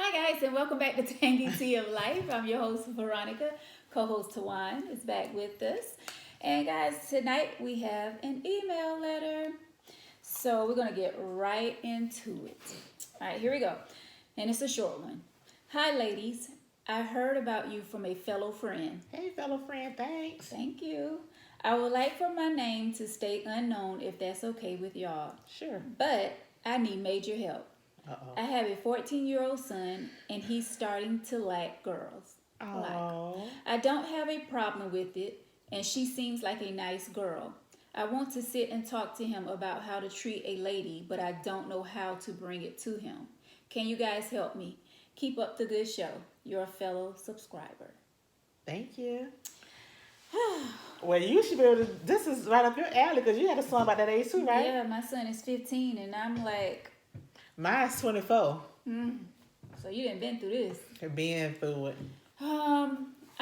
Hi guys, and welcome back to Tangy Tea of Life. I'm your host Veronica, co-host Tawan is back with us. And guys, tonight we have an email letter. So we're gonna get right into it. Alright, here we go. And it's a short one. Hi ladies, I heard about you from a fellow friend. Hey, fellow friend, thanks. Thank you. I would like for my name to stay unknown if that's okay with y'all. Sure. But I need major help. Uh-oh. I have a 14-year-old son and he's starting to like girls. Oh. I don't have a problem with it and she seems like a nice girl. I want to sit and talk to him about how to treat a lady, but I don't know how to bring it to him. Can you guys help me? Keep up the good show. Your fellow subscriber. Thank you. Well, you should be able to. This is right up your alley because you had a son about that age too, right? Yeah, my son is 15 and I'm like, Mine's 24. so you done been through this. Being through it. I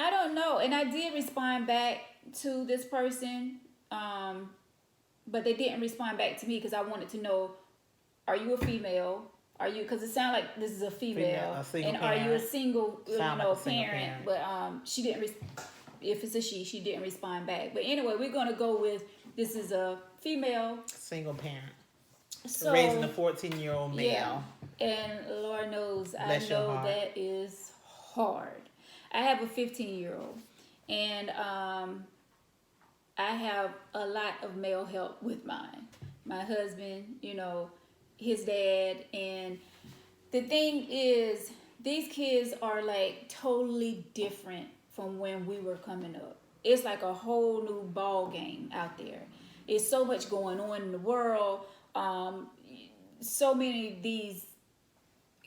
don't know. And I did respond back to this person, but they didn't respond back to me because I wanted to know, are you a female? Are you, because it sounded like this is a female. A single and parent. are you a single, Sound like a single parent? parent. But she didn't, if it's a she didn't respond back. But anyway, we're going to go with this is a female. Single parent. So, raising a 14-year-old male. yeah. And Lord knows, Bless I your know heart. that is hard. I have a 15-year-old, and I have a lot of male help with mine. My husband, his dad, and the thing is, these kids are like totally different from when we were coming up. It's like a whole new ball game out there. It's so much going on in the world. So many of these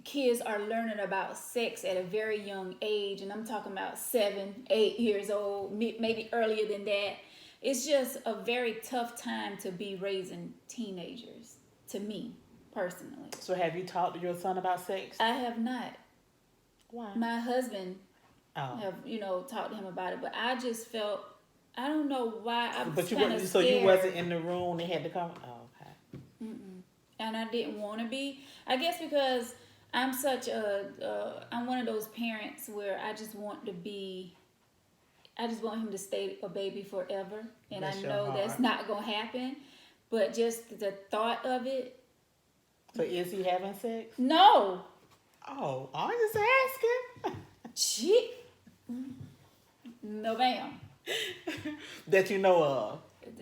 kids are learning about sex at a very young age, and I'm talking about 7, 8 years old, maybe earlier than that. It's just a very tough time to be raising teenagers, to me personally. So, have you talked to your son about sex? I have not. Why? My husband Oh. have talked to him about it, but I just felt, I don't know why. I was But you kind of wasn't. scared. So you wasn't in the room. They had to come. Oh, okay. And I didn't want to be. I guess because I'm I'm one of those parents where I just want him to stay a baby forever. And Bless I your know that's heart. not going to happen. But just the thought of it, So is he having sex? no. Oh, I'm just asking. Shit. No, ma'am. That you know of.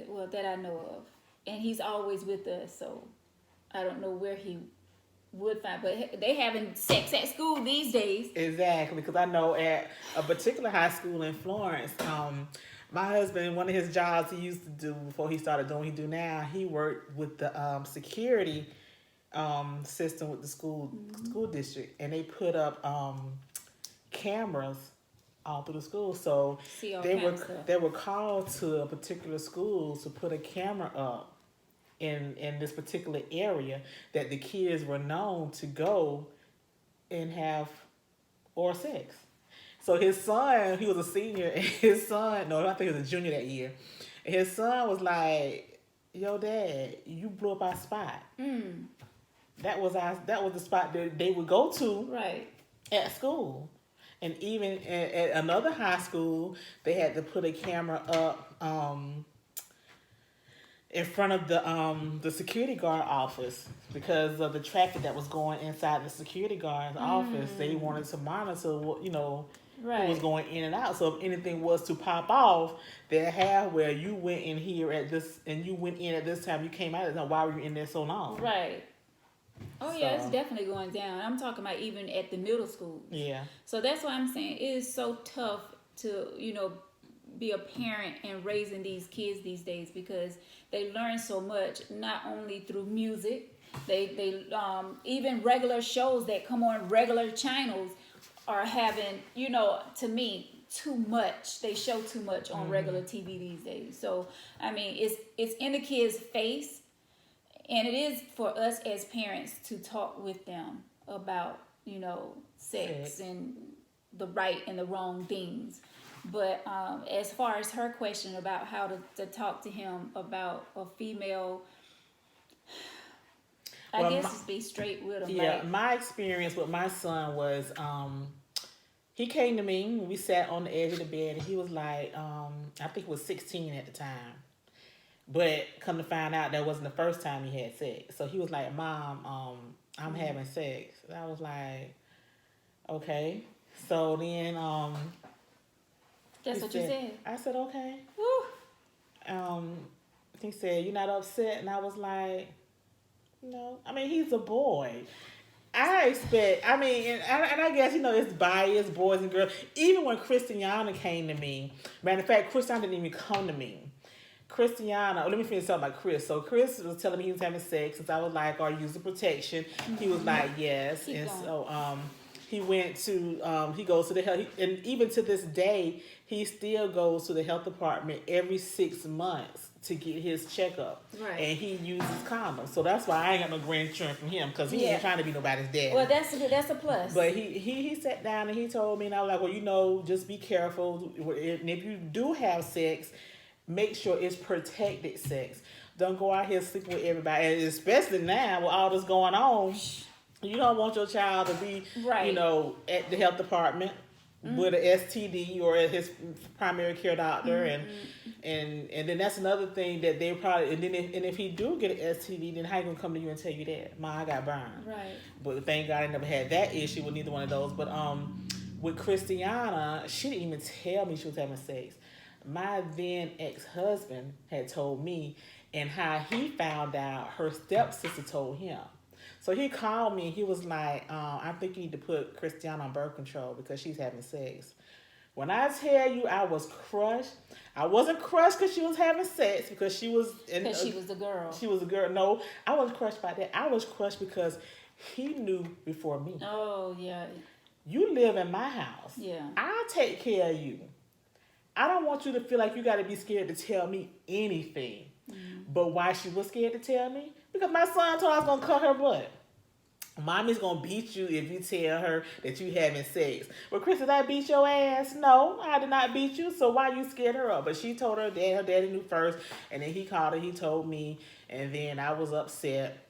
Well, that I know of. And he's always with us, so I don't know where he would find. But they having sex at school these days. Exactly, because I know at a particular high school in Florence, my husband, one of his jobs he used to do before he started doing what he do now, he worked with the security system with the school district, and they put up cameras all through the school. So See all they kinds were of stuff. they were called to a particular school to put a camera up in this particular area that the kids were known to go and have oral sex. So his son, he was a senior, and his son, no, I think he was a junior that year. And his son was like, "Yo, Dad, you blew up our spot." That was the spot that they would go to Right. at school. And even at another high school, they had to put a camera up in front of the security guard office because of the traffic that was going inside the security guard's office. They wanted to monitor what who was Right. going in and out. So if anything was to pop off, they'd have where you went in here at this and you went in at this time, you came out at this time. Why were you in there so long? Right. Oh yeah, it's So- definitely going down. I'm talking about even at the middle school. Yeah. So that's why I'm saying it is so tough to, be a parent and raising these kids these days because they learn so much, not only through music, they even regular shows that come on regular channels are having, to me, too much. They show too much on regular TV these days. So, I mean, it's in the kids' face, and it is for us as parents to talk with them about, sex and the right and the wrong things. But as far as her question about how to talk to him about a female, I Well, guess it's be straight with them. yeah, Like, my experience with my son was he came to me. We sat on the edge of the bed, and he was like, I think he was 16 at the time. But come to find out, that wasn't the first time he had sex. So he was like, "Mom, I'm having sex." And I was like, "Okay." So then, that's what you said. I said, "Okay." Woo. Um, he said, "You're not upset?" And I was like, "No." I mean, he's a boy. I expect, I mean, and I guess, it's biased, boys and girls. Even when Christiana came to me, matter of fact, Christiana didn't even come to me. Christiana, let me finish talking about Chris. So Chris was telling me he was having sex, since I was like, "Are you using protection?" He was like, "Yes." Keep And going. so he went to, he goes to the health, and even to this day, he still goes to the health department every 6 months to get his checkup. Right. And he uses condoms. So that's why I ain't got no grandchildren from him, because he Yeah. ain't trying to be nobody's dad. Well, that's a plus. But he sat down and he told me, and I was like, "Well, just be careful. And if you do have sex, make sure it's protected sex. Don't go out here sleeping with everybody, and especially now with all this going on. You don't want your child to be, Right. at the health department with an STD or at his primary care doctor, and then that's another thing that they probably, and then if he do get an STD, then how he gonna come to you and tell you that, "Ma, I got burned." Right. But thank God I never had that issue with neither one of those. But with Christiana, she didn't even tell me she was having sex. My then ex-husband had told me, and how he found out, her stepsister told him. So he called me and he was like, "I think you need to put Christiana on birth control because she's having sex." When I tell you I was crushed, I wasn't crushed because she was having sex, because she was Because she was the girl. She was a girl. No, I wasn't crushed by that. I was crushed because he knew before me. Oh, yeah. You live in my house. Yeah. I'll take care of you. I don't want you to feel like you got to be scared to tell me anything. But why she was scared to tell me? Because my son told her I was going to cut her butt. Mommy's going to beat you if you tell her that you having sex. Well, Chris, did I beat your ass? No, I did not beat you. So why you scared her up? But she told her dad. Her daddy knew first. And then he called her. He told me. And then I was upset.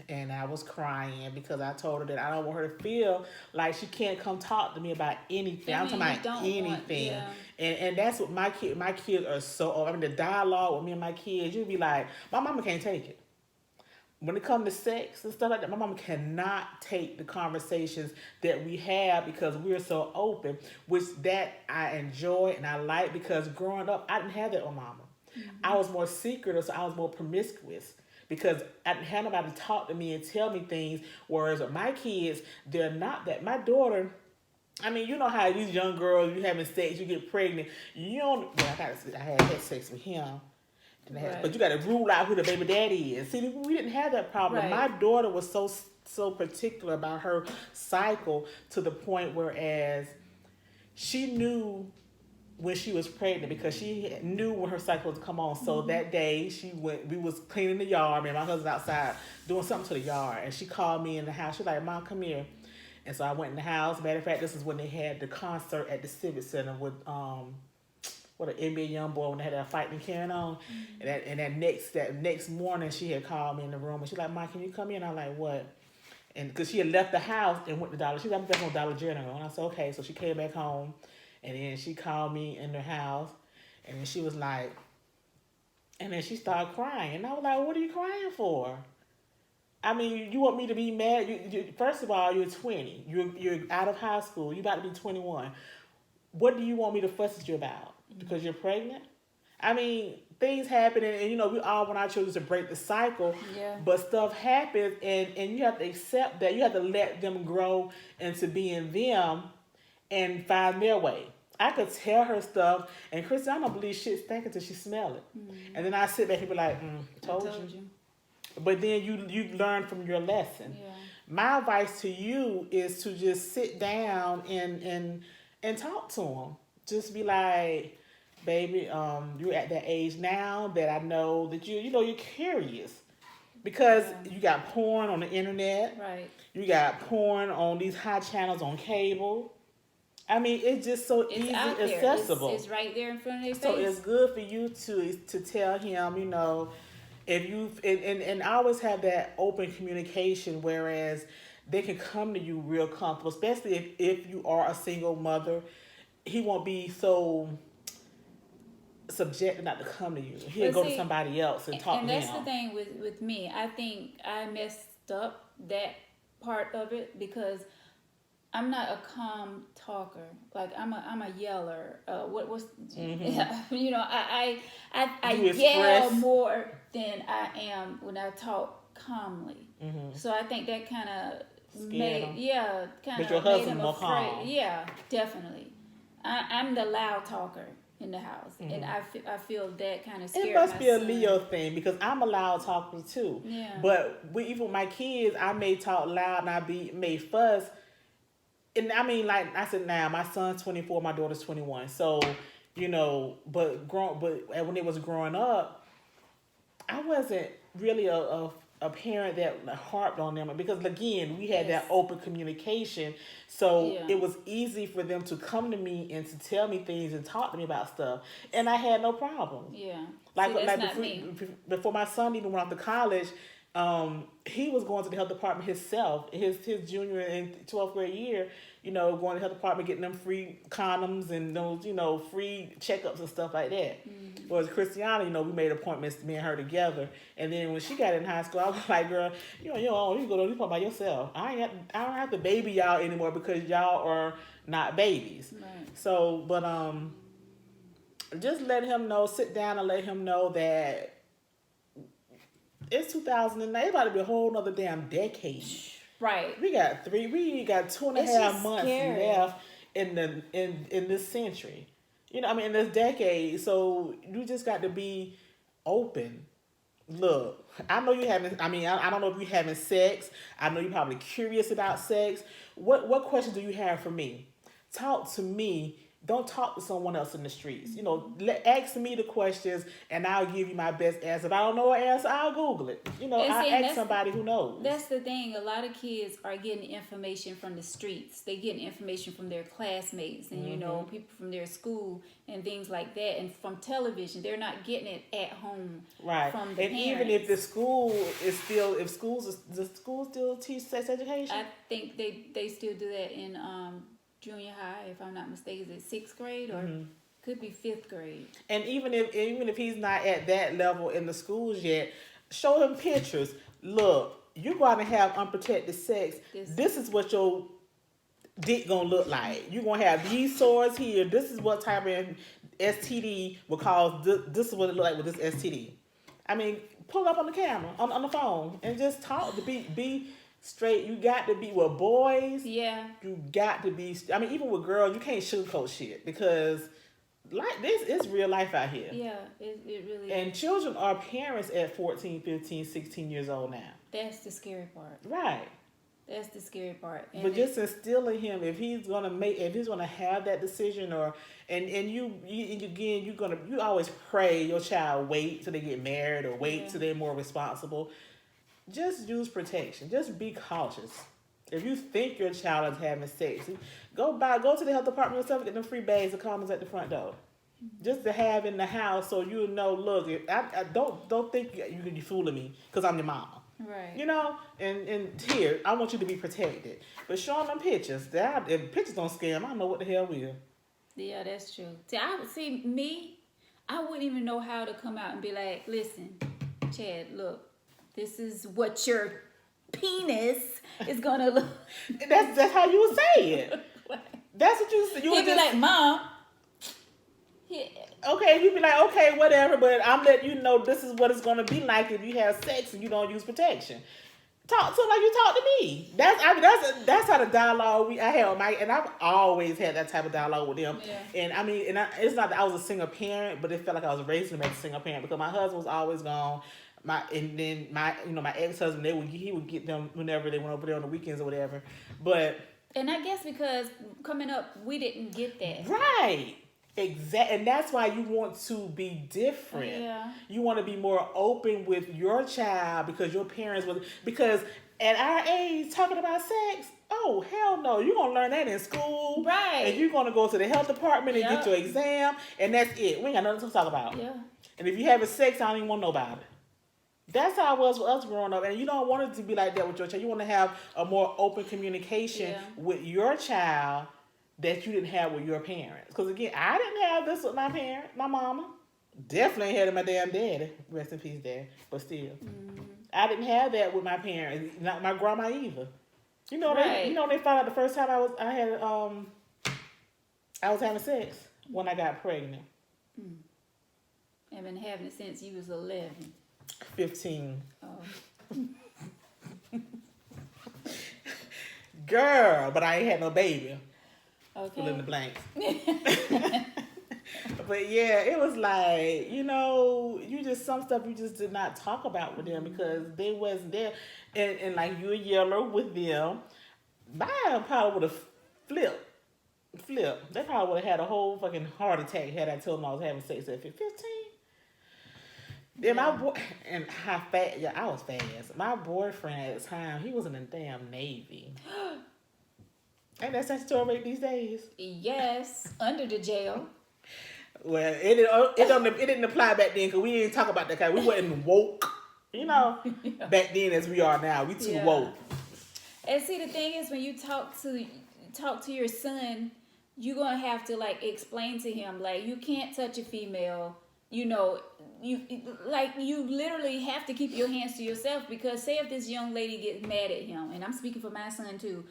And I was crying because I told her that I don't want her to feel like she can't come talk to me about anything. I'm talking about anything. And that's what my kids are so, I mean, the dialogue with me and my kids, you'd be like, my mama can't take it. When it comes to sex and stuff like that, my mama cannot take the conversations that we have because we're so open, which that I enjoy and I like, because growing up, I didn't have that with mama. I was more secretive, so I was more promiscuous, because I didn't have nobody to talk to me and tell me things. Whereas with my kids, they're not that. My daughter, I mean, you know how these young girls, you having sex, you get pregnant. You don't, well, I had sex with him. Right. But you got to rule out who the baby daddy is. See, we didn't have that problem. Right. My daughter was so particular about her cycle, to the point whereas she knew when she was pregnant, because she knew when her cycle was to come on. So that day we was cleaning the yard, man, my husband's outside doing something to the yard, and she called me in the house. She's like, "Mom, come here." And so I went in the house. Matter of fact, this is when they had the concert at the Civic Center with what, an NBA young boy, when they had that fighting carrying on. And that next morning she had called me in the room, and she's like, "Mom, can you come in?" I'm like, "What?" And because she had left the house and went to Dollar, she's like, "I'm back on Dollar General." And I said, "Okay." So she came back home, and then she called me in the house, and then she was like, and then she started crying. And I was like, "What are you crying for? I mean, you want me to be mad? First of all, you're 20. You're out of high school. You're about to be 21. What do you want me to fuss at you about? Because you're pregnant?" I mean, things happen, and we all want our children to break the cycle. Yeah. But stuff happens, and you have to accept that. You have to let them grow into being them and find their way. I could tell her stuff, and Kristen, I don't believe shit's stinking until she smell it. And then I sit back and be like, told you. But then you learn from your lesson. Yeah. My advice to you is to just sit down and talk to them. Just be like, "Baby, you're at that age now that I know that you're curious." Because you got porn on the internet. Right. You got porn on these high channels on cable. I mean, it's just so easy, accessible. It's right there in front of their face. So it's good for you to tell him, if you and I always have that open communication, whereas they can come to you real comfortable, especially if you are a single mother. He won't be so subjected not to come to you. He'll But go to see, somebody else and talk and to that's the them. thing with me. I think I messed up that part of it because I'm not a calm talker. Like I'm a yeller. What's Mm-hmm. you know I You yell express. more than I am when I talk calmly. Mm-hmm. So I think that kind of Scared him. kind But your of made husband's him more afraid. calm. Yeah, definitely. I'm the loud talker in the house, and Mm-hmm. I feel that kind of It scared must my be a son. Leo thing because I'm a loud talker too. Yeah. But even with my kids, I may talk loud and may fuss. And I mean, like I said, now my son's 24, my daughter's 21. So, but when they was growing up, I wasn't really a parent that harped on them because again we had Yes. that open communication, so Yeah. it was easy for them to come to me and to tell me things and talk to me about stuff, and I had no problem. Yeah. See, Like that's like not before, me. before my son even went off to college, he was going to the health department himself. His junior and 12th grade year, going to the health department getting them free condoms and those free checkups and stuff like that. Mm-hmm. Whereas Christiana, we made appointments, me and her together. And then when she got in high school, I was like, girl, you go to this part by yourself. I don't have to baby y'all anymore because y'all are not babies. Right. So, but just let him know, sit down and let him know that it's 2009. It's about to be a whole nother damn decade. Right. We got two and a It's half just months scary. left in this century. In this decade. So you just got to be open. Look, I know you haven't. I don't know if you having sex. I know you're probably curious about sex. What questions do you have for me? Talk to me. Don't talk to someone else in the streets. Ask me the questions, and I'll give you my best answer. If I don't know an answer, I'll Google it. And I'll see, ask somebody who knows. that's the thing. A lot of kids are getting information from the streets. They getting information from their classmates and Mm-hmm. people from their school and things like that, and from television. They're not getting it at home Right. from the And parents. even if the school is still, if the school still teach sex education? I think they still do that in junior high, if I'm not mistaken. Is it 6th grade or Mm-hmm. could be 5th grade? And even if he's not at that level in the schools yet, show him pictures. Look, you're going to have unprotected sex. This is what your dick gonna look like. You're gonna have these sores here. This is what type of STD will cause. This is what it look like with this STD. I mean, pull it up on the camera, on the phone, and just talk. To be straight. You got to be with boys. Yeah. You got to be. I mean, even with girls, you can't sugarcoat shit because like this is real life out here. Yeah, it really And is. children are parents at 14, 15, 16 years old now. That's the scary part. Right. That's the scary part. And But just instilling him, if he's gonna have that decision, and you again, you always pray your child wait till they get married or wait till they're more responsible. Just use protection. Just be cautious. If you think your child is having sex, go to the health department yourself, get them free bags of condoms at the front door, just to have in the house, so you know. Look, I don't think you can be fooling me because I'm your mama. right. And here, I want you to be protected. But showing them pictures, if pictures don't scare them, I don't know what the hell will. Yeah, that's true. See me, I wouldn't even know how to come out and be like, listen, Chad, look, this is what your penis is gonna look. That's how you would say it. That's what you say. He'd be like, Mom. Yeah. Okay, you'd be like, okay, whatever, but I'm letting you know this is what it's gonna be like if you have sex and you don't use protection. Talk to him like you talk to me. That's how the dialogue I had with Mike, and I've always had that type of dialogue with him. Yeah. And I mean, it's not that I was a single parent, but it felt like I was raising him as a single parent because my husband was always gone. My ex-husband, he would get them whenever they went over there on the weekends or whatever. But And I guess because coming up, we didn't get that. right. Exactly, and that's why you want to be different. Yeah. You want to be more open with your child because your parents was because at our age talking about sex. Oh hell no! You're gonna learn that in school, Right. And you're gonna go to the health department and Yep. get your exam, and that's it. We ain't got nothing to talk about. Yeah. And if you having sex, I don't even want to know about it. That's how it was with us growing up, and you don't want it to be like that with your child. You want to have a more open communication Yeah. with your child that you didn't have with your parents. Because again, I didn't have this with my parents, my mama. Definitely ain't had it with my damn daddy. Rest in peace, dad. But still, I didn't have that with my parents. Not my grandma either. Right. They found out the first time I was having sex when I got pregnant. I've been having it since you was 11. 15. Oh. Girl, but I ain't had no baby. Fill in the Okay. blanks. But yeah, it was like, some stuff you just did not talk about with them because they wasn't there. And like you were yellow with them. Mine probably would have flipped. They probably would have had a whole fucking heart attack had I told them I was having sex at 15. Then my boy, and how fast, yeah, I was fast. My boyfriend at the time, he was in the damn Navy. Ain't that statutory rape these days? Yes, under the jail. Well, it didn't apply back then because we didn't talk about that kind. We wasn't woke, back then as we are now. We too woke. And see, the thing is, when you talk to your son, you're gonna have to like explain to him like you can't touch a female. You literally have to keep your hands to yourself because say if this young lady gets mad at him, and I'm speaking for my son too.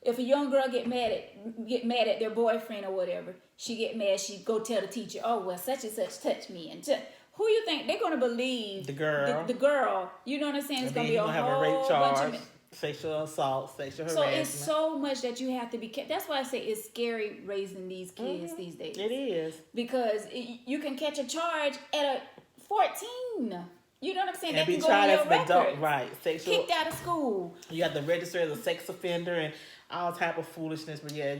If a young girl get mad at their boyfriend or whatever, she get mad. She go tell the teacher, "Oh well, such and such touched me." And who you think they're gonna believe? The girl. The girl. You know what I'm saying? It's gonna be a have a whole rape charge, bunch of. Sexual assault, sexual So harassment. it's so much that you have to be. That's why I say it's scary raising these kids these days. It is Because you can catch a charge at 14. You know what I'm saying? and That be can go tried on as your an record. adult, right? Sexual. Kicked out of school. You have to register as a sex offender and all type of foolishness. But yeah,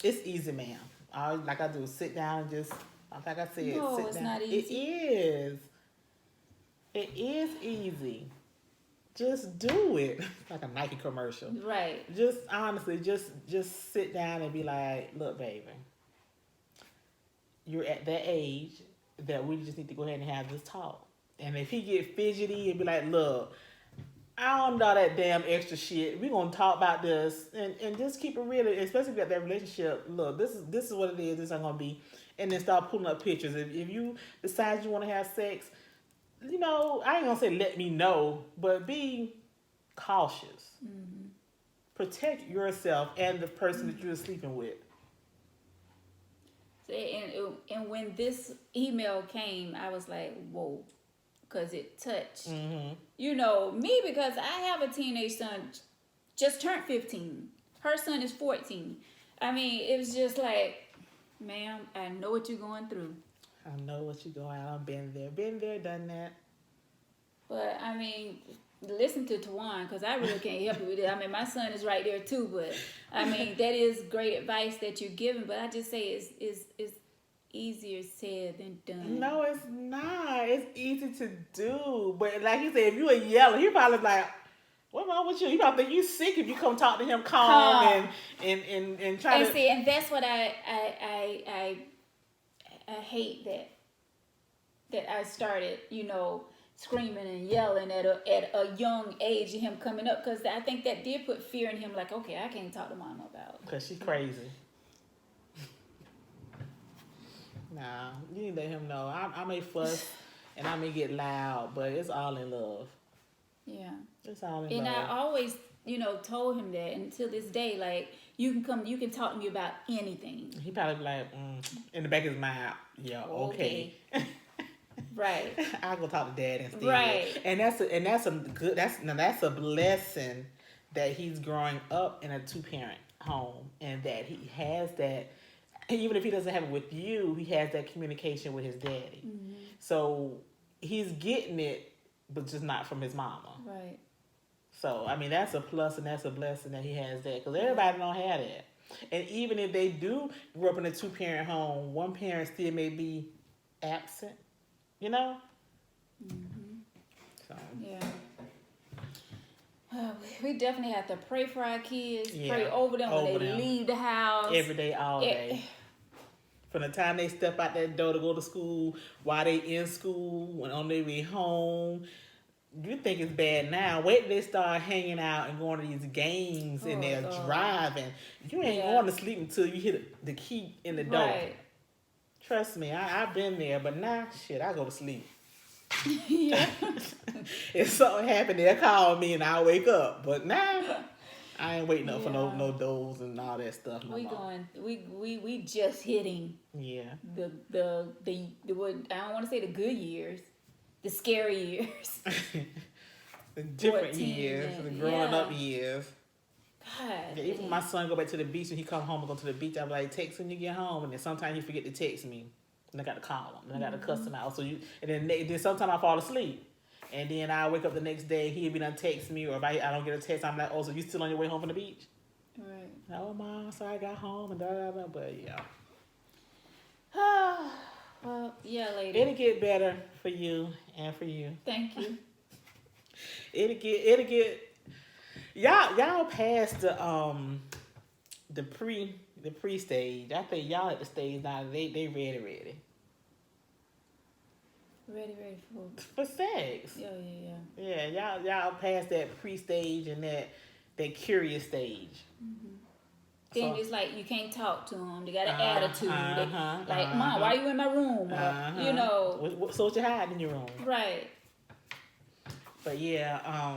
it's easy, ma'am. All like I do, sit down and just like I said, No, sit it's down. not easy. It is easy. Just do it. Like a Nike commercial. Right. Just honestly, just sit down and be like, look, baby, you're at that age that we just need to go ahead and have this talk. And if he get fidgety and be like, look, I don't know that damn extra shit. We're gonna talk about this and just keep it real, especially if you got that relationship. Look, this is what it is, this ain't gonna be, and then start pulling up pictures. If you decide you wanna have sex, I ain't gonna say let me know, but be cautious. Mm-hmm. Protect yourself and the person that you're sleeping with. And when this email came, I was like, whoa, because it touched. Mm-hmm. Me, because I have a teenage son, just turned 15. Her son is 14. I mean, it was just like, ma'am, I know what you're going through. I know what you're going on. I've been there, done that. But, I mean, listen to Tawan, because I really can't help you with it. I mean, my son is right there, too. But, I mean, that is great advice that you're giving. But I just say it's easier said than done. No, it's not. It's easy to do. But, like he said, if you a yeller, he probably like, what's wrong with you? He probably think you sick if you come talk to him calm and try to... See, and that's what I hate that I started, screaming and yelling at a young age of him coming up, because I think that did put fear in him, like, okay, I can't talk to mom about. Because she's crazy. Nah, you need to let him know. I may fuss and I may get loud, but it's all in love. Yeah. It's all in love. And I always, told him that, and to this day, like, you can talk to me about anything. He probably be like, in the back of his mind, yeah, okay. Right. I'll go talk to dad instead. Right. And that's a blessing that he's growing up in a 2-parent home, and that he has that. Even if he doesn't have it with you, he has that communication with his daddy. Mm-hmm. So he's getting it, but just not from his mama. Right. So, I mean, that's a plus and that's a blessing that he has that. Because everybody don't have that. And even if they do grow up in a 2-parent home, one parent still may be absent, Mm-hmm. So. Yeah. We definitely have to pray for our kids, yeah. pray over them when they leave the house. Every day, all day. From the time they step out that door to go to school, while they in school, when on their way home, you think it's bad now. Wait till they start hanging out and going to these games and Oh they're Lord. driving. You ain't Yeah. going to sleep until you hit the key in the door. Right. Trust me, I've been there, but now, shit, I go to sleep. Yeah. If something happened, they'll call me and I'll wake up. But now, I ain't waiting up for Yeah. no doze and all that stuff no We more. going. We just hitting Yeah. the what I don't want to say the good years, the scary years. The different 14 years, and- the growing yeah. up years. God. Yeah, even when my son go back to the beach and he come home and go to the beach, I'm like, text when you get home, and then sometimes he forget to text me, and I got to call him, and I got to cuss him out. So then sometimes I fall asleep, and then I wake up the next day, he'll be done text me, or if I don't get a text, I'm like, oh, so you still on your way home from the beach? Right. Oh, mom, sorry I got home and da da da. But yeah, Well, yeah, lady. it'll get better for you and for you. Thank you. It'll get. Y'all passed the pre stage. I think y'all at the stage now. They ready Ready for for. sex. Yeah. Yeah, y'all passed that pre stage and that curious stage. Then So- it's like you can't talk to them. They got an attitude. uh-huh, Like, Mom, why you in my room? You know. So what you hiding in your room? Right. But yeah,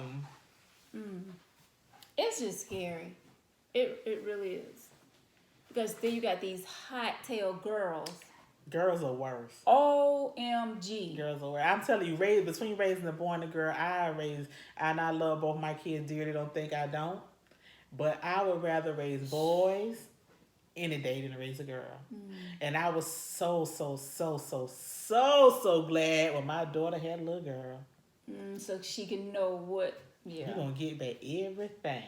It's just scary. It really is. Because then you got these hot tail girls. girls are worse. OMG. Girls are worse. I'm telling you, between raising a boy and a girl, and I love both my kids dearly. Don't think I don't, but I would rather raise boys any day than to raise a girl. And I was so glad when my daughter had a little girl. So she can know what. Yeah. You're gonna get back everything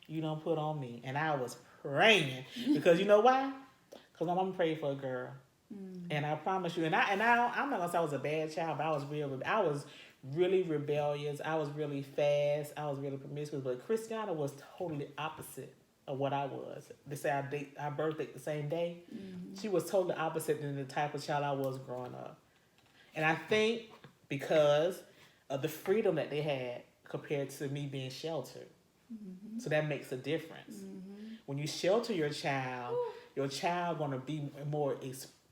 you don't put on me. And I was praying because you know why? Because my mama prayed for a girl. And I promise you, I'm not gonna say I was a bad child, but I was really rebellious. I was really fast. I was really promiscuous. But Christiana was totally opposite of what I was. They say our birthday the same day. She was totally opposite than the type of child I was growing up. And I think because of the freedom that they had compared to me being sheltered. So that makes a difference. When you shelter your child gonna be more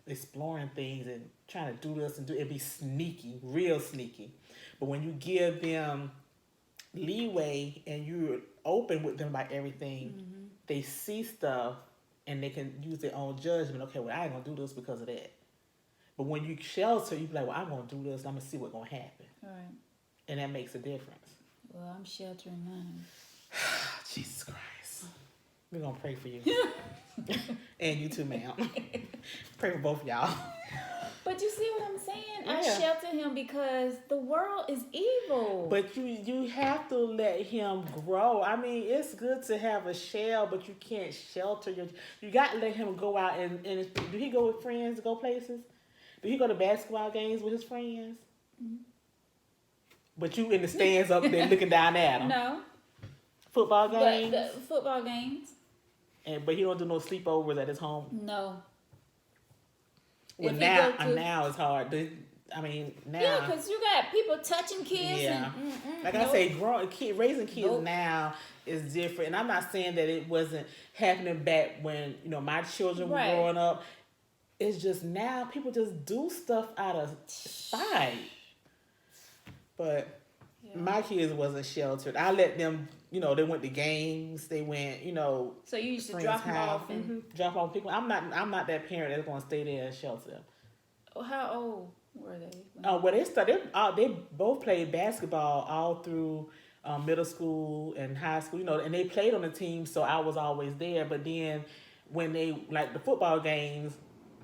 exploring things and trying to do this and be sneaky, real sneaky. But when you give them leeway and you're open with them about everything, they see stuff and they can use their own judgment. Okay, well, I ain't gonna do this because of that. But when you shelter, you be like, well, I'm gonna do this and I'm gonna see what's gonna happen. Right. And that makes a difference. Well, I'm sheltering mine. Jesus Christ. We're gonna pray for you. And you too, ma'am. Pray for both y'all. But you see what I'm saying? I Yeah. shelter him because the world is evil. But you have to let him grow. I mean, it's good to have a shell, but you can't shelter you got to let him go out and do he go with friends to go places? Do he go to basketball games with his friends? But you in the stands up there looking down at him. No. Football But games? the football games? But he don't do no sleepovers at his home. No. Well, If he now go to- now it's hard. I mean, now. Yeah, because you got people touching kids. Yeah. And, Like nope. I say, raising kids Nope. now is different. And I'm not saying that it wasn't happening back when, my children were Right. growing up. It's just now people just do stuff out of spite. But Yeah. my kids wasn't sheltered. I let them, they went to games. They went, So you used to friends' drop them house. off and Drop off people. I'm not that parent that's going to stay there and shelter them. how old were they? Well, they both played basketball all through middle school and high school, and they played on the team, so I was always there. But then when they, like the football games,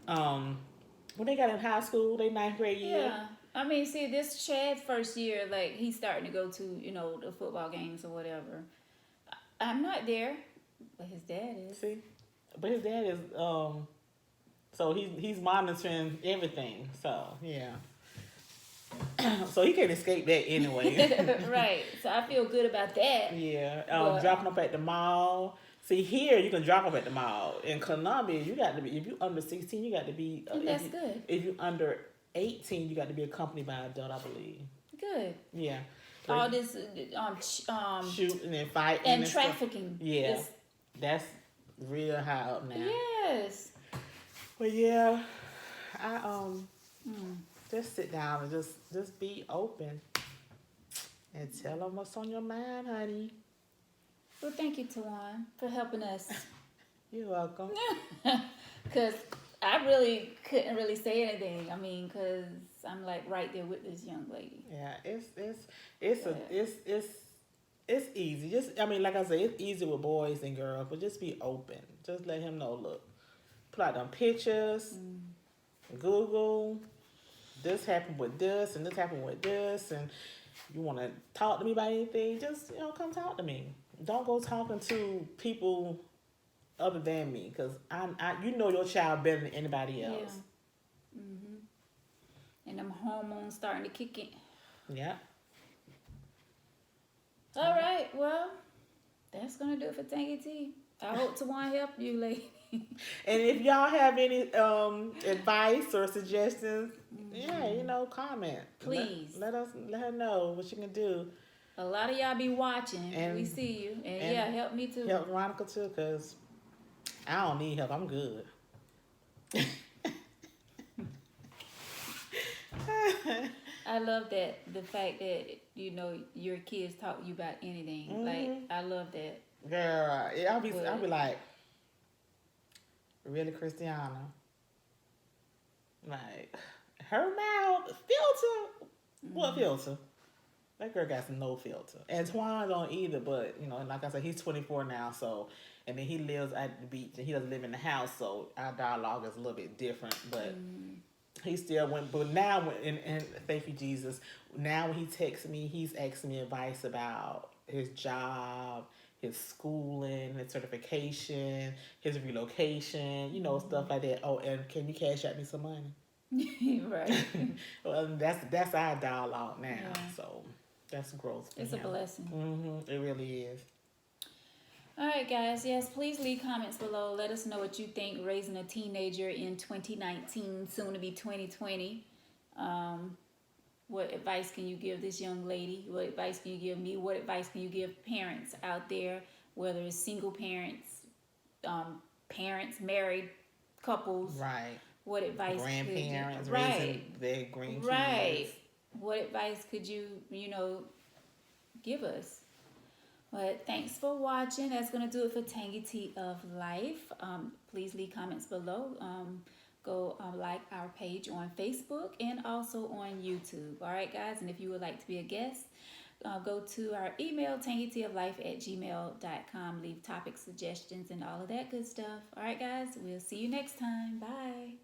when they got in high school, they 9th grade year. Yeah. I mean, see, this Chad first year, like, he's starting to go to, the football games or whatever. I'm not there, but his dad is. See? But his dad is, so he's monitoring everything, so, yeah. So he can't escape that anyway. Right. So I feel good about that. Yeah, But- dropping up at the mall. See, here you can drop them at the mall. In Colombia, you got to be, if you under 16, you got to be. And that's good. If you under 18, you got to be accompanied by an adult, I believe. Good. Yeah. All this Shooting and fighting and and stuff. trafficking. Yeah, that's real high up now. Yes. But yeah, I just sit down and just be open and tell them what's on your mind, honey. Well, thank you, Tawan, for helping us. You're welcome. Because I really couldn't really say anything. I mean, because I'm like right there with this young lady. Yeah, it's easy. Just I mean, like I say, it's easy with boys and girls, but just be open. Just let him know. Look, put out them pictures. Google. This happened with this, and this happened with this, and you want to talk to me about anything? Just come talk to me. Don't go talking to people other than me, because you know your child better than anybody else. Yeah. And them hormones starting to kick in. Yeah. All right, well, that's gonna do it for Tangy T. I hope Tawan helped you, lady. And if y'all have any advice or suggestions, comment. Please. Let her know what you can do. A lot of y'all be watching. And we see you. And help me too. Help Veronica too, because I don't need help. I'm good. I love that, the fact that, your kids talk to you about anything. Like, I love that. Girl, I'll be like, really, Christiana? Like, her mouth, filter? What filter? That girl got no filter. And Twan don't either, but, like I said, he's 24 now, so, and then he lives at the beach, and he doesn't live in the house, so our dialogue is a little bit different, but he still went, but now, and thank you, Jesus, now when he texts me, he's asking me advice about his job, his schooling, his certification, his relocation, stuff like that. Oh, and can you cash out me some money? Right. Well, that's our dialogue now. Yeah. So that's growth. It's a blessing. It really is. All right, guys. Yes, please leave comments below. Let us know what you think raising a teenager in 2019, soon to be 2020. What advice can you give this young lady? What advice can you give me? What advice can you give parents out there, whether it's single parents, parents, married couples? Right. What advice? Grandparents raising their grandkids. Right. What advice could you, give us? But thanks for watching. That's going to do it for Tangy Tea of Life. Please leave comments below. Go like our page on Facebook and also on YouTube. All right, guys. And if you would like to be a guest, go to our email, tangyteaoflife@gmail.com. Leave topic suggestions and all of that good stuff. All right, guys. We'll see you next time. Bye.